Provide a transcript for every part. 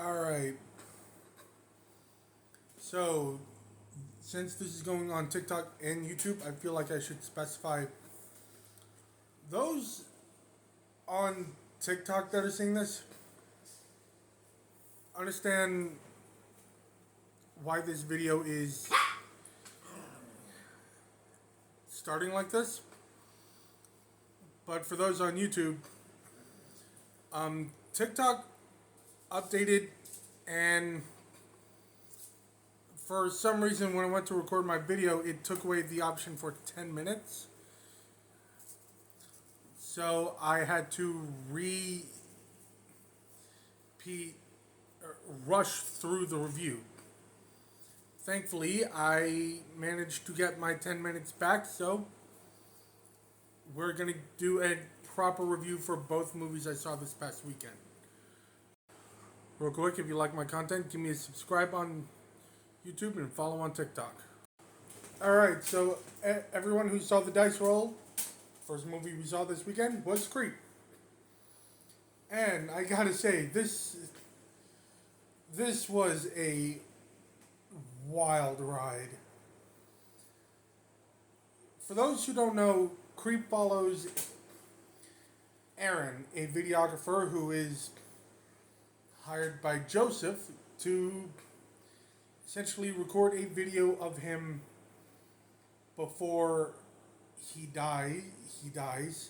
All right. So, since this is going on TikTok and YouTube, I feel like I should specify those on TikTok that are seeing this understand why this video is starting like this. But for those on YouTube, TikTok updated, and for some reason when I went to record my video, it took away the option for 10 minutes. So I had to rush through the review. Thankfully, I managed to get my 10 minutes back, so we're going to do a proper review for both movies I saw this past weekend. Real quick, if you like my content, give me a subscribe on YouTube and follow on TikTok. Alright, so everyone who saw the dice roll, first movie we saw this weekend was Creep. And I gotta say, this was a wild ride. For those who don't know, Creep follows Aaron, a videographer who is hired by Joseph to essentially record a video of him before he dies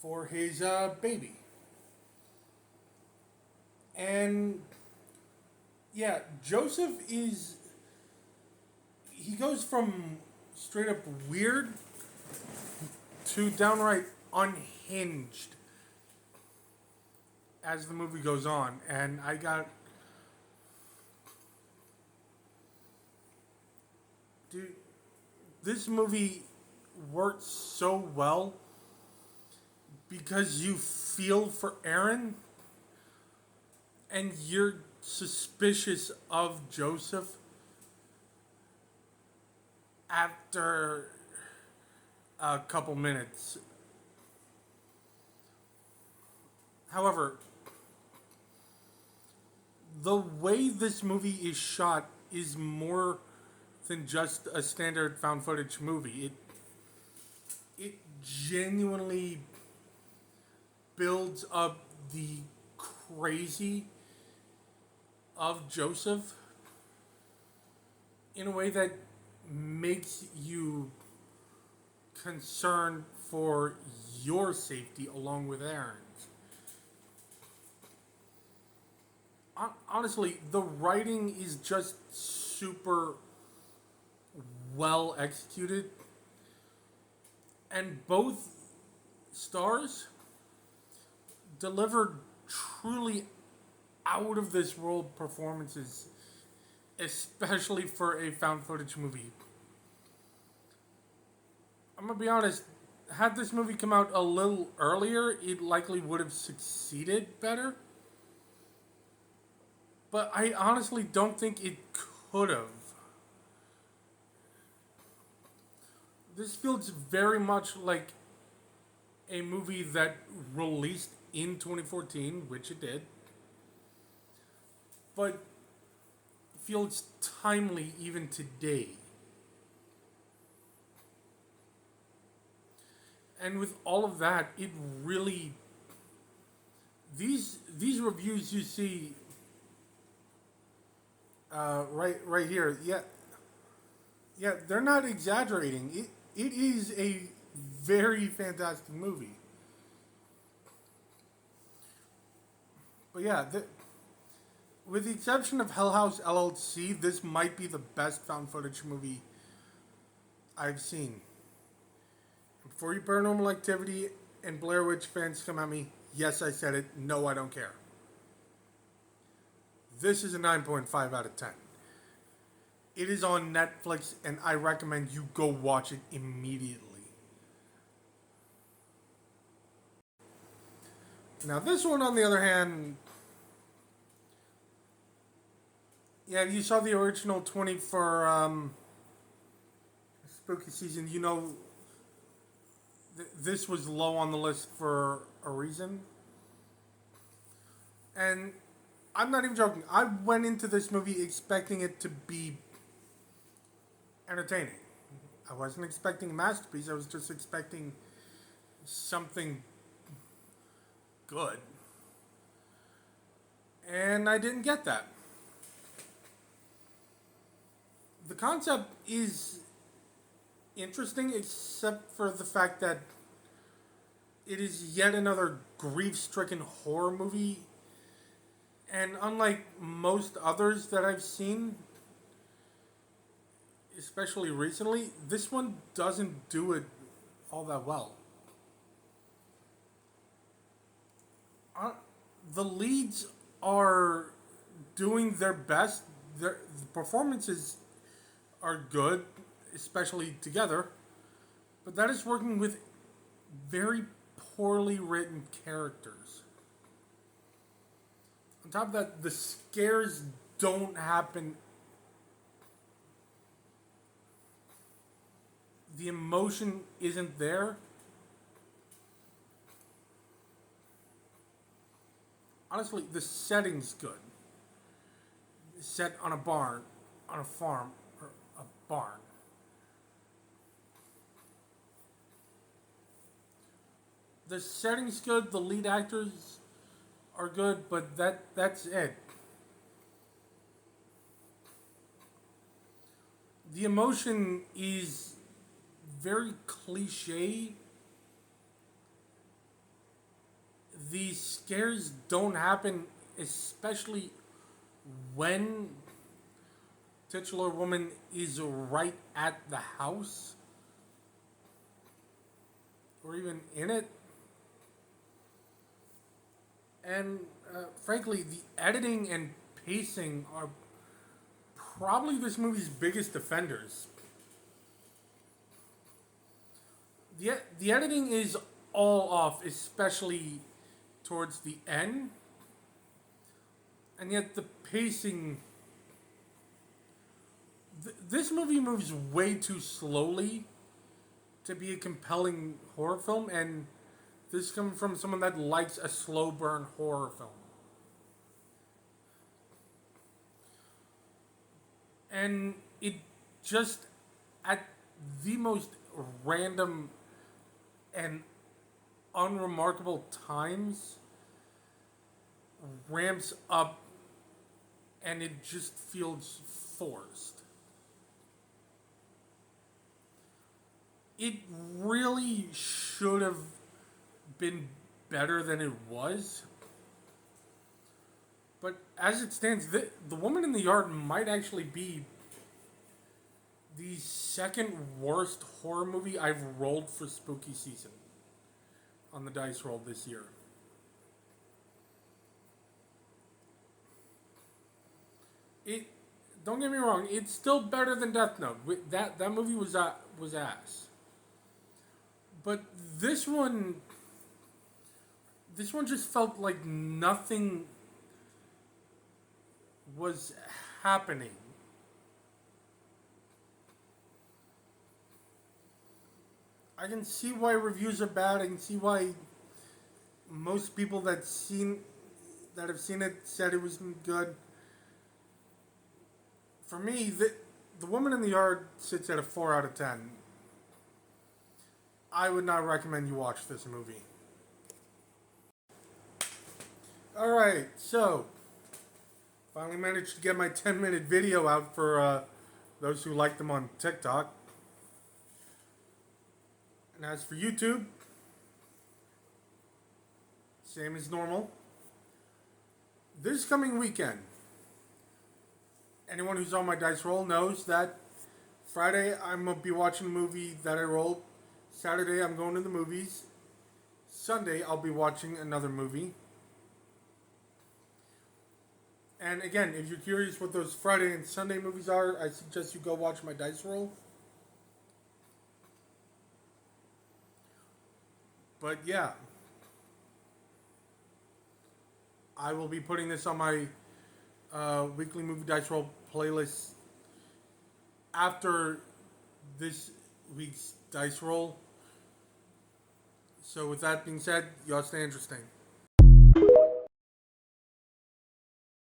for his baby. And yeah, Joseph he goes from straight up weird to downright unhinged as the movie goes on. And dude, this movie works so well because you feel for Aaron and you're suspicious of Joseph after a couple minutes. However, the way this movie is shot is more than just a standard found footage movie. It genuinely builds up the crazy of Joseph in a way that makes you concerned for your safety along with Aaron's. Honestly, the writing is just super well executed, and both stars delivered truly out of this world performances, especially for a found footage movie. I'm gonna be honest, had this movie come out a little earlier, it likely would have succeeded better. But I honestly don't think it could have. This feels very much like a movie that released in 2014, which it did, but feels timely even today. And with all of that, it really these reviews you see right here, yeah, they're not exaggerating. It is a very fantastic movie. But yeah, with the exception of Hell House LLC, this might be the best found footage movie I've seen. Before you Paranormal Activity and Blair Witch fans come at me, yes, I said it. No, I don't care. This is a 9.5 out of 10. It is on Netflix, and I recommend you go watch it immediately. Now, this one, on the other hand, yeah, if you saw the original 20 for spooky season, you know this was low on the list for a reason. And I'm not even joking. I went into this movie expecting it to be entertaining. I wasn't expecting a masterpiece. I was just expecting something good. And I didn't get that. The concept is interesting, except for the fact that it is yet another grief-stricken horror movie. And unlike most others that I've seen, especially recently, this one doesn't do it all that well. The leads are doing their best. The performances are good, especially together, but that is working with very poorly written characters. On top of that, the scares don't happen. The emotion isn't there. Honestly, the setting's good. Set on a barn, on a farm, or a barn. The setting's good, the lead actors are good, but that's it. The emotion is very cliche. The scares don't happen, especially when titular woman is right at the house or even in it. And frankly, the editing and pacing are probably this movie's biggest offenders. The editing is all off, especially towards the end. And yet the pacing. This movie moves way too slowly to be a compelling horror film, and this comes from someone that likes a slow burn horror film. And it just, at the most random and unremarkable times, ramps up and it just feels forced. It really should have been better than it was. But as it stands, the Woman in the Yard might actually be the second worst horror movie I've rolled for spooky season on the dice roll this year. It, don't get me wrong, it's still better than Death Note. That movie was ass. But this one just felt like nothing was happening. I can see why reviews are bad. I can see why most people that have seen it said it was good. For me, the Woman in the Yard sits at a 4 out of 10. I would not recommend you watch this movie. Alright, so finally managed to get my 10-minute video out for those who like them on TikTok. And as for YouTube, same as normal. This coming weekend, anyone who's on my dice roll knows that Friday I'm going to be watching a movie that I rolled. Saturday I'm going to the movies. Sunday I'll be watching another movie. And again, if you're curious what those Friday and Sunday movies are, I suggest you go watch my dice roll. But yeah, I will be putting this on my weekly movie dice roll playlist after this week's dice roll. So with that being said, y'all stay interesting.